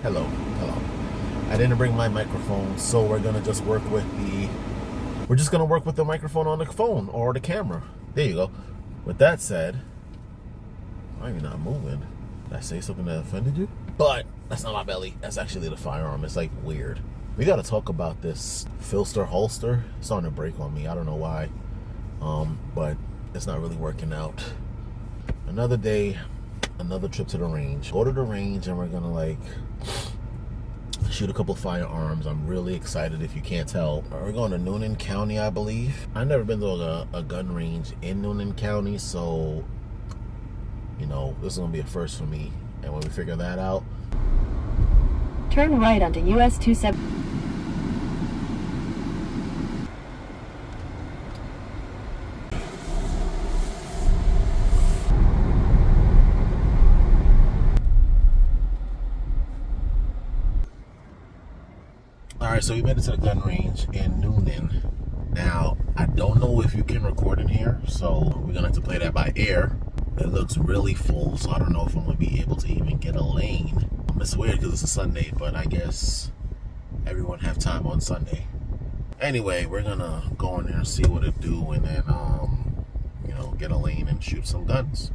Hello. I didn't bring my microphone, so we're gonna just work with the microphone on the phone or the camera. There you go. With that said, why are you not moving? Did I say something that offended you? But that's not my belly. That's actually the firearm. It's like weird. We gotta talk about this filster holster. It's starting to break on me. I don't know why. But it's not really working out. Another day, another trip to the range. Go to the range and we're gonna shoot a couple firearms. I'm really excited if you can't tell. We're going to Noonan County, I believe. I've never been to a gun range in Noonan County, so this is gonna be a first for me. And when we figure that out, turn right onto US 27. Alright, so we made it to the gun range in Noonan. Now, I don't know if you can record in here, so we're gonna have to play that by ear. It looks really full, so I don't know if I'm gonna be able to even get a lane. It's weird because it's a Sunday, but I guess everyone have time on Sunday. Anyway, we're gonna go in there and see what it do, and then get a lane and shoot some guns.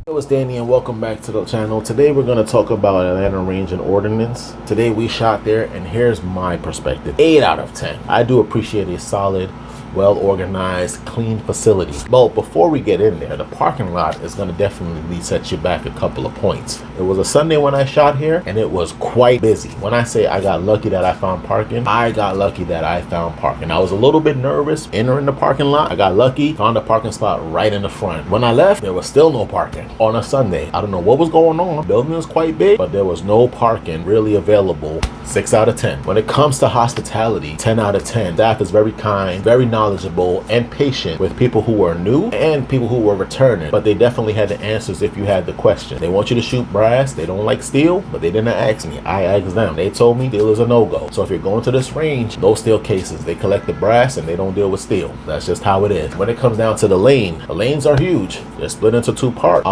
Hello, it's Daeni and welcome back to the channel. Today we're going to talk about Atlanta Range and Ordinance. Today we shot there, and here's my perspective. 8 out of 10. I do appreciate a solid, well-organized, clean facility. But before we get in there, the parking lot is going to definitely set you back a couple of points. It was a Sunday when I shot here, and it was quite busy. When I say I got lucky that I found parking, I got lucky that I found parking. I was a little bit nervous entering the parking lot. I got lucky, found a parking spot right in the front. When I left, there was still no parking on a Sunday. I don't know what was going on. The building is quite big, but there was no parking really available. 6 out of 10. When it comes to hospitality, 10 out of 10. Staff is very kind, very knowledgeable, and patient with people who are new and people who were returning. But they definitely had the answers if you had the question. They want you to shoot brass. They don't like steel, but they didn't ask me. I asked them. They told me steel is a no-go. So if you're going to this range, no steel cases. They collect the brass and they don't deal with steel. That's just how it is. When it comes down to the lanes are huge. They're split into 2 parts.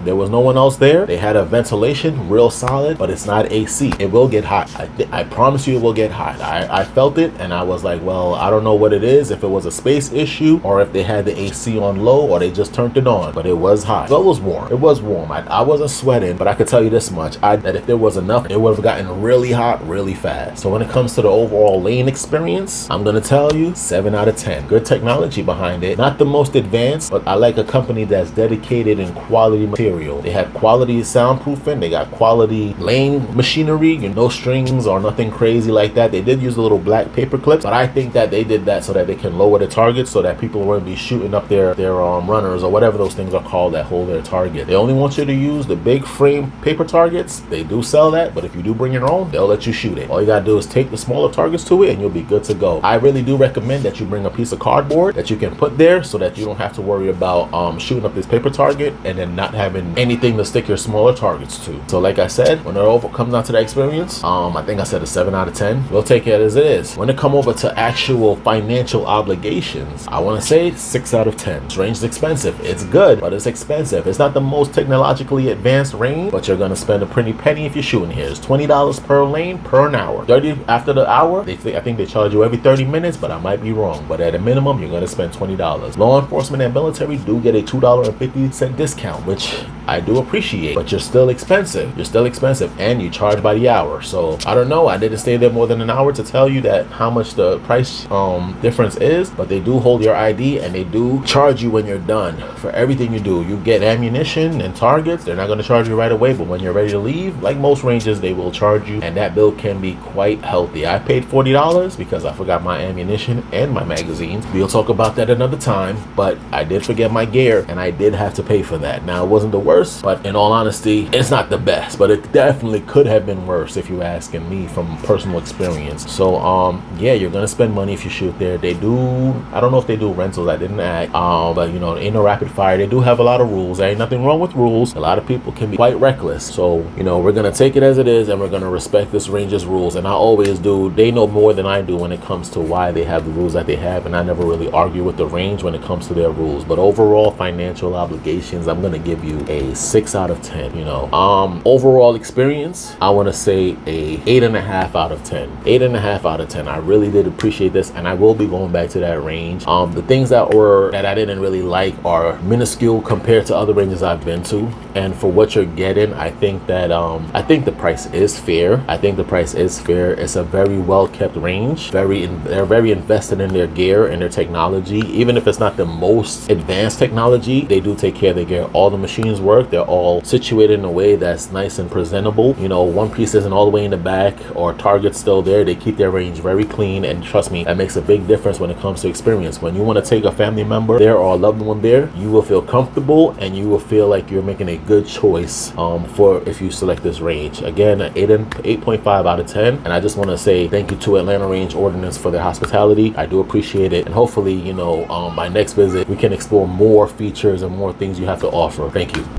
There was no one else there. They had a ventilation real solid, but it's not AC. It will get hot. I promise you it will get hot. I felt it and I was like, well, I don't know what it is, if it was a space issue or if they had the AC on low or they just turned it on, but it was hot. So it was warm. It was warm. I wasn't sweating, but I could tell you this much, that if there was enough, it would have gotten really hot really fast. So when it comes to the overall lane experience, I'm gonna tell you 7 out of 10. Good technology behind it. Not the most advanced, but I like a company that's dedicated in quality material. They have quality soundproofing. They got quality lane machinery, no strings or nothing crazy like that. They did use a little black paper clips, but I think that they did that so that they can lower the targets so that people won't be shooting up their runners or whatever those things are called that hold their target. They only want you to use the big frame paper targets. They do sell that, but if you do bring your own, they'll let you shoot it. All you gotta do is take the smaller targets to it and you'll be good to go. I really do recommend that you bring a piece of cardboard that you can put there so that you don't have to worry about shooting up this paper target and then not having anything to stick your smaller targets to. So like I said, when it all comes down to the experience, I think I said a 7 out of 10. We'll take it as it is. When it come over to actual financial obligations, I want to say 6 out of 10. This range is expensive. It's good, but it's expensive. It's not the most technologically advanced range, but you're going to spend a pretty penny if you're shooting here. It's $20 per lane per an hour. 30 after the hour, I think they charge you every 30 minutes, but I might be wrong. But at a minimum, you're going to spend $20. Law enforcement and military do get a $2.50 discount, which I do appreciate, but you're still expensive. You're still expensive, and you charge by the hour. So I don't know. I didn't stay there more than an hour to tell you that how much the price difference is, but they do hold your ID and they do charge you when you're done for everything you do. You get ammunition and targets. They're not going to charge you right away, but when you're ready to leave, like most ranges, they will charge you, and that bill can be quite healthy. I paid $40 because I forgot my ammunition and my magazines. We'll talk about that another time, but I did forget my gear and I did have to pay for that. Now, it wasn't the worst, but in all honesty, it's not the best, but it definitely could have been worse if you're asking me from personal experience. So yeah, you're gonna spend money if you shoot there. They do, I don't know if they do rentals, I didn't ask, but in a rapid fire they do have a lot of rules. There ain't nothing wrong with rules. A lot of people can be quite reckless, so we're gonna take it as it is and we're gonna respect this range's rules. And I always do. They know more than I do when it comes to why they have the rules that they have, and I never really argue with the range when it comes to their rules. But overall financial obligations, I'm gonna give you a a 6 out of 10. You know, overall experience, I want to say a 8.5 out of 10. 8.5 out of 10. I really did appreciate this, and I will be going back to that range. The things that I didn't really like are minuscule compared to other ranges I've been to, and for what you're getting, I think that I think the price is fair. I think the price is fair. It's a very well kept range. They're very invested in their gear and their technology. Even if it's not the most advanced technology, they do take care of their gear. All the machines work. They're all situated in a way that's nice and presentable. You know, one piece isn't all the way in the back or target's still there. They keep their range very clean, and trust me, that makes a big difference when it comes to experience. When you want to take a family member there or a loved one there, you will feel comfortable and you will feel like you're making a good choice for if you select this range. Again, an 8.5 out of 10, and I just want to say thank you to Atlanta Range Ordinance for their hospitality. I do appreciate it, and hopefully, you know, my next visit we can explore more features and more things you have to offer. Thank you.